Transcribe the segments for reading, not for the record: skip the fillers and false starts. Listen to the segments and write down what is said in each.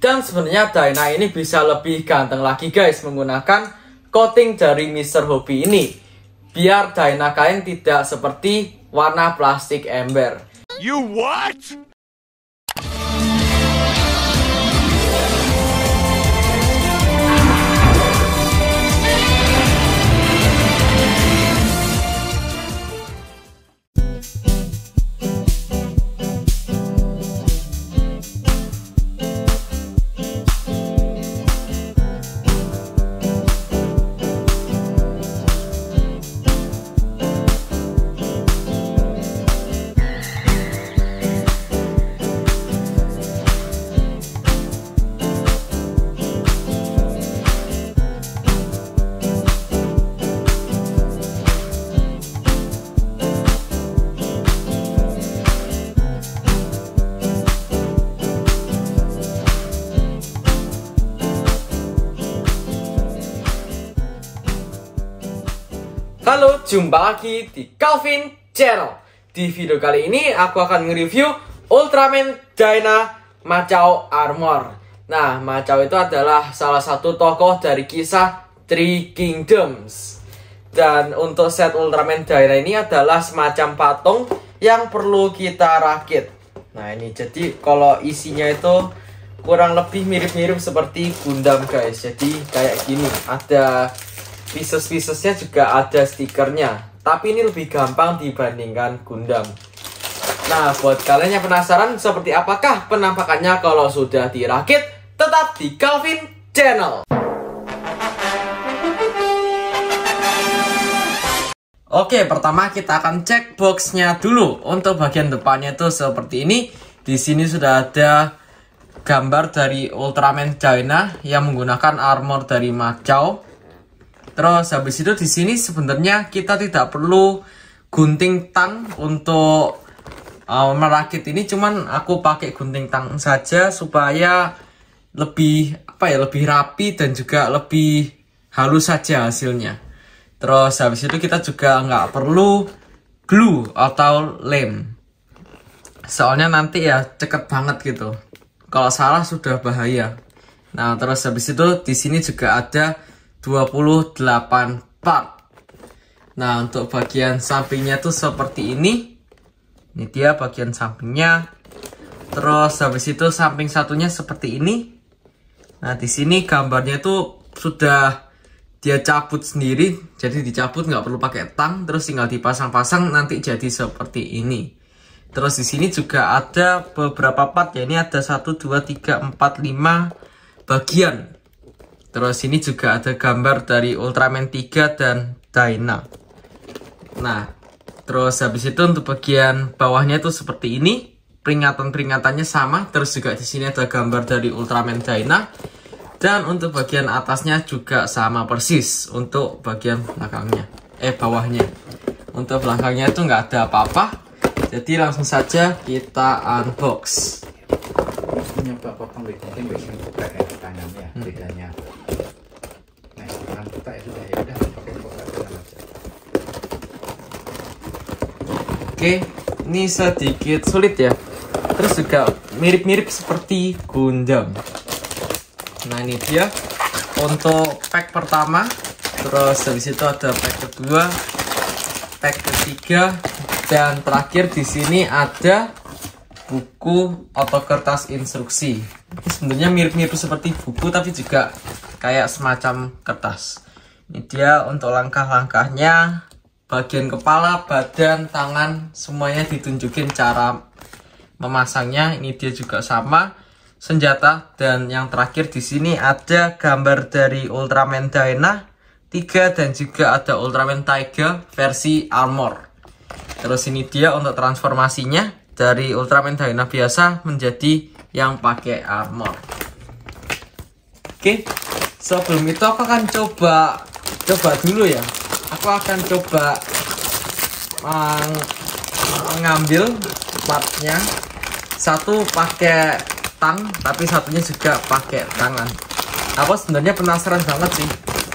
Dan sebenarnya Dyna ini bisa lebih ganteng lagi guys menggunakan coating dari Mr. Hobby ini. Biar Dyna kalian tidak seperti warna plastik ember. You what? Halo, jumpa lagi di Calvin Channel. Di video kali ini aku akan nge-review Ultraman Dyna Macao Armor. Nah, Macao itu adalah salah satu tokoh dari kisah Three Kingdoms. Dan untuk set Ultraman Dyna ini adalah semacam patung yang perlu kita rakit. Nah, ini jadi kalau isinya itu kurang lebih mirip-mirip seperti Gundam guys. Jadi kayak gini, ada pieces-piecesnya juga ada stikernya. Tapi ini lebih gampang dibandingkan Gundam. Nah, buat kalian yang penasaran seperti apakah penampakannya kalau sudah dirakit, tetap di Calvin Channel. Oke, pertama kita akan cek boxnya dulu. Untuk bagian depannya itu seperti ini. Di sini sudah ada gambar dari Ultraman Dyna yang menggunakan armor dari Macao. Terus habis itu di sini sebenarnya kita tidak perlu gunting tang untuk merakit ini, cuman aku pakai gunting tang saja supaya lebih lebih rapi dan juga lebih halus saja hasilnya. Terus habis itu kita juga nggak perlu glue atau lem, soalnya nanti ya ceket banget gitu. Kalau salah sudah bahaya. Nah, terus habis itu di sini juga ada 28 part. Nah, untuk bagian sampingnya tuh seperti ini. Ini dia bagian sampingnya. Terus habis itu samping satunya seperti ini. Nah, di sini gambarnya tuh sudah dia cabut sendiri. Jadi dicabut, nggak perlu pakai tang. Terus tinggal dipasang-pasang, nanti jadi seperti ini. Terus di sini juga ada beberapa part ya. Ini ada 1, 2, 3, 4, 5 bagian. Terus ini juga ada gambar dari Ultraman 3 dan Dyna. Nah, terus habis itu untuk bagian bawahnya itu seperti ini. Peringatan-peringatannya sama. Terus juga di sini ada gambar dari Ultraman Dyna. Dan untuk bagian atasnya juga sama persis untuk bagian belakangnya. Bawahnya. Untuk belakangnya itu nggak ada apa-apa. Jadi langsung saja kita unbox. Nyoba potong bedanya buka ya tangannya, bedanya. Nah, sekarang buka ya sudah, ya udah pakai buka tangan aja. Oke, ini sedikit sulit ya. Terus juga mirip-mirip seperti Gundam. Nah, ini dia untuk pack pertama. Terus habis itu ada pack kedua, pack ketiga, dan terakhir di sini ada buku atau kertas instruksi. Sebenarnya mirip-mirip seperti buku tapi juga kayak semacam kertas. Ini dia untuk langkah-langkahnya, bagian kepala, badan, tangan, semuanya ditunjukin cara memasangnya. Ini dia juga sama senjata, dan yang terakhir di sini ada gambar dari Ultraman Dyna 3 dan juga ada Ultraman Tiger versi armor. Terus ini dia untuk transformasinya dari Ultraman Dyna biasa menjadi yang pakai armor. Oke, sebelum itu aku akan coba dulu ya. Aku akan coba mengambil partnya. Satu pakai tang, tapi satunya juga pakai tangan. Aku sebenarnya penasaran banget sih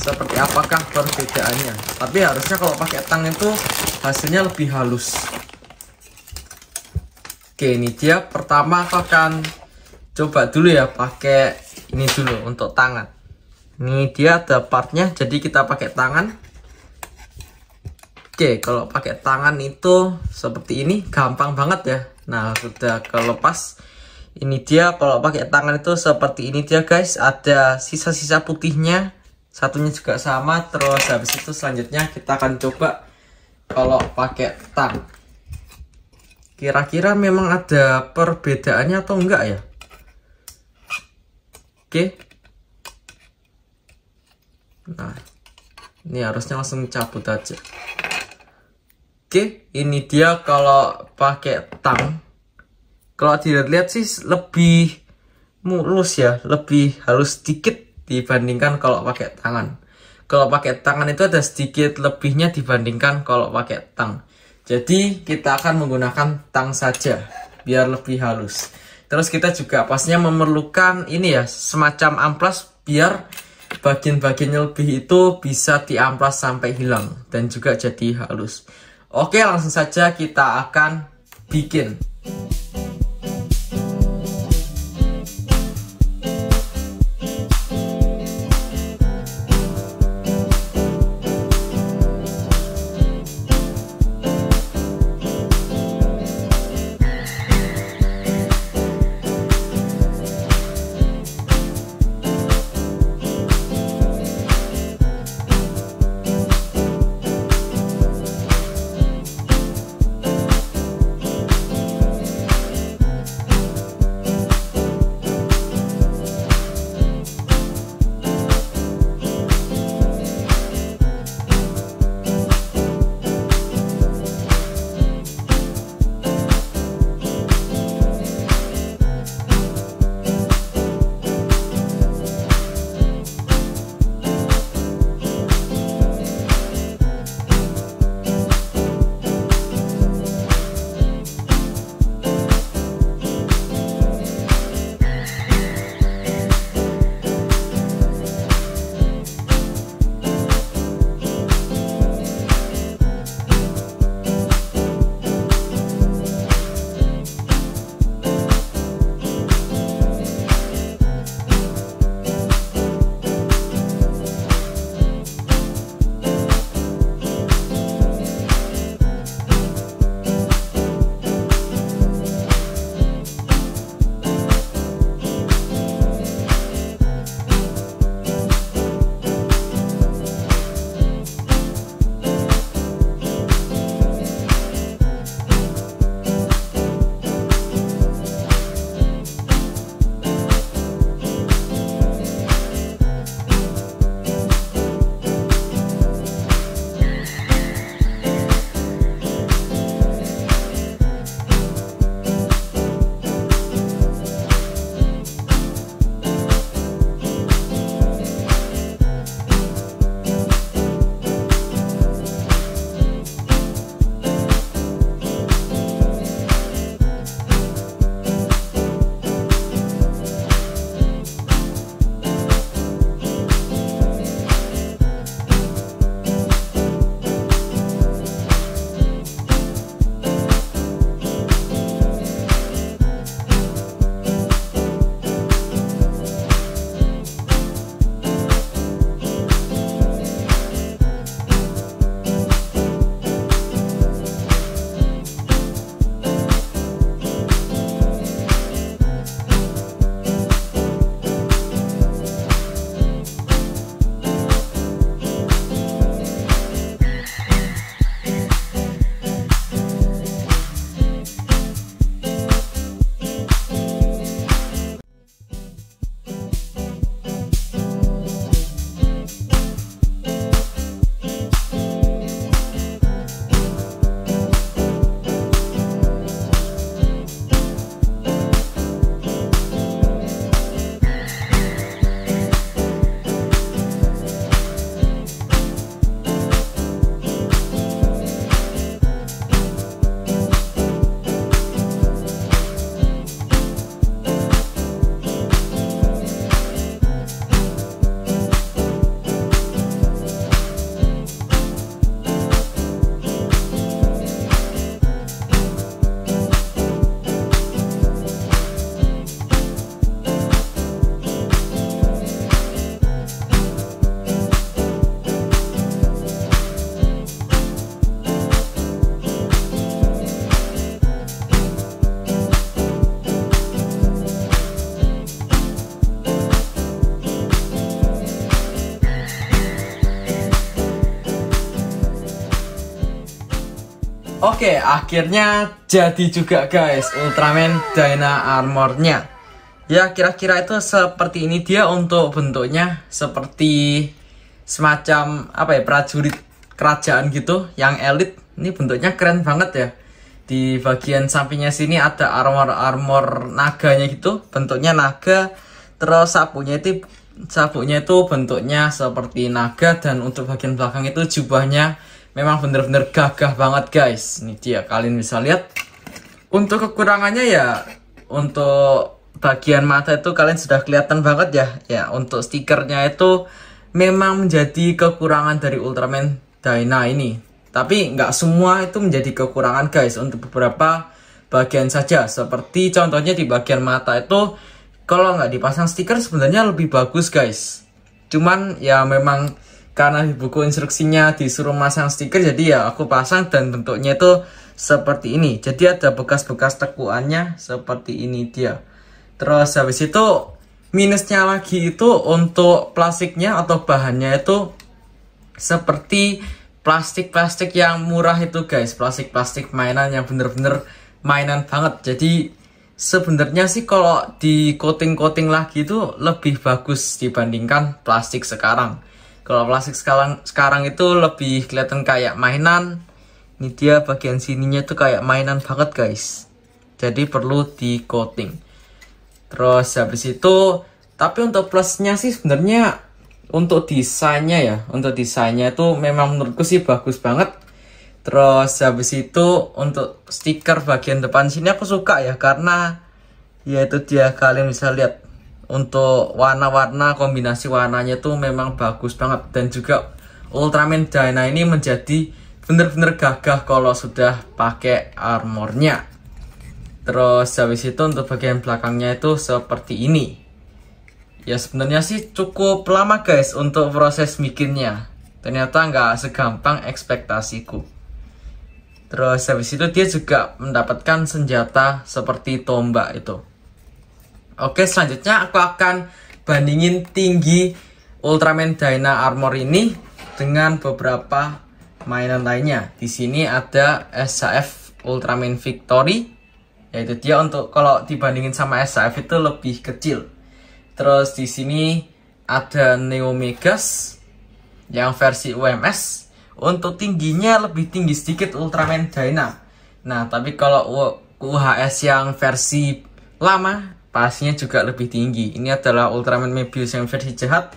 seperti apakah perbedaannya. Tapi harusnya kalau pakai tang itu hasilnya lebih halus. Oke, ini dia. Pertama aku akan coba dulu ya pakai ini dulu untuk tangan. Ini dia ada partnya, jadi kita pakai tangan. Oke, kalau pakai tangan itu seperti ini, gampang banget ya. Nah, sudah kelepas. Ini dia kalau pakai tangan itu seperti ini dia guys, ada sisa-sisa putihnya. Satunya juga sama. Terus habis itu selanjutnya kita akan coba kalau pakai tang. Kira-kira memang ada perbedaannya atau enggak ya? Oke. Nah, ini harusnya langsung cabut aja. Oke, ini dia kalau pakai tang. Kalau dilihat sih lebih mulus ya, lebih halus sedikit dibandingkan kalau pakai tangan. Kalau pakai tangan itu ada sedikit lebihnya dibandingkan kalau pakai tang. Jadi kita akan menggunakan tang saja biar lebih halus. Terus kita juga pastinya memerlukan ini ya, semacam amplas biar bagian-bagian lebih itu bisa diamplas sampai hilang dan juga jadi halus. Oke, langsung saja kita akan bikin. Oke, akhirnya jadi juga guys Ultraman Dyna Armor-nya. Ya, kira-kira itu seperti ini dia untuk bentuknya, seperti semacam apa ya, prajurit kerajaan gitu yang elit. Ini bentuknya keren banget ya. Di bagian sampingnya sini ada armor naganya gitu, bentuknya naga. Terus sabuknya itu bentuknya seperti naga, dan untuk bagian belakang itu jubahnya memang bener-bener gagah banget guys. Ini dia, kalian bisa lihat. Untuk kekurangannya ya, untuk bagian mata itu kalian sudah kelihatan banget ya. Ya, untuk stikernya itu memang menjadi kekurangan dari Ultraman Dyna ini. Tapi nggak semua itu menjadi kekurangan guys. Untuk beberapa bagian saja. Seperti contohnya di bagian mata itu, kalau nggak dipasang stiker sebenarnya lebih bagus guys. Cuman ya memang karena di buku instruksinya disuruh masang stiker, jadi ya aku pasang, dan bentuknya itu seperti ini. Jadi ada bekas-bekas tekuannya seperti ini dia. Terus habis itu minusnya lagi itu untuk plastiknya atau bahannya itu seperti plastik-plastik yang murah itu guys. Plastik-plastik mainan yang bener-bener mainan banget. Jadi sebenarnya sih kalau di coating-coating lagi itu lebih bagus dibandingkan plastik sekarang. Kalau plastik sekarang itu lebih kelihatan kayak mainan. Ini dia bagian sininya tuh kayak mainan banget guys. Jadi perlu di coating. Terus habis itu, tapi untuk plusnya sih sebenarnya untuk desainnya ya. Untuk desainnya itu memang menurutku sih bagus banget. Terus habis itu untuk stiker bagian depan sini aku suka ya, karena ya itu dia, kalian bisa lihat. Untuk warna-warna, kombinasi warnanya tuh memang bagus banget. Dan juga Ultraman Dyna ini menjadi bener-bener gagah kalau sudah pakai armornya. Terus habis itu untuk bagian belakangnya itu seperti ini. Ya sebenarnya sih cukup lama guys untuk proses bikinnya. Ternyata nggak segampang ekspektasiku. Terus habis itu dia juga mendapatkan senjata seperti tombak itu. Oke, selanjutnya aku akan bandingin tinggi Ultraman Dyna Armor ini dengan beberapa mainan lainnya. Di sini ada SHF Ultraman Victory. Yaitu dia, untuk kalau dibandingin sama SHF itu lebih kecil. Terus di sini ada Neo Megas yang versi UMS. Untuk tingginya lebih tinggi sedikit Ultraman Dyna. Nah, tapi kalau UHS yang versi lama pastinya juga lebih tinggi. Ini adalah Ultraman Mebius yang versi jahat.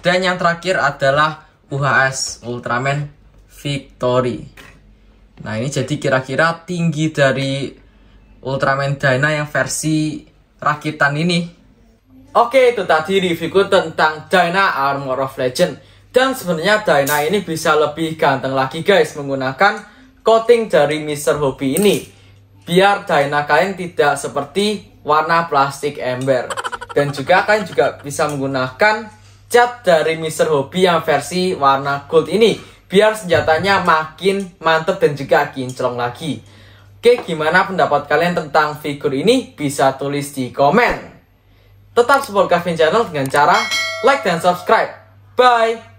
Dan yang terakhir adalah UHS Ultraman Victory. Nah, ini jadi kira-kira tinggi dari Ultraman Dyna yang versi rakitan ini. Oke, itu tadi reviewku tentang Dyna Armor of Legend. Dan sebenarnya Dyna ini bisa lebih ganteng lagi guys menggunakan coating dari Mr. Hobby ini. Biar Dyna kalian tidak seperti warna plastik ember. Dan juga kalian juga bisa menggunakan cat dari Mr. Hobby yang versi warna gold ini. Biar senjatanya makin mantep dan juga kinclong lagi. Oke, gimana pendapat kalian tentang figur ini? Bisa tulis di komen. Tetap support Kevin Channel dengan cara like dan subscribe. Bye!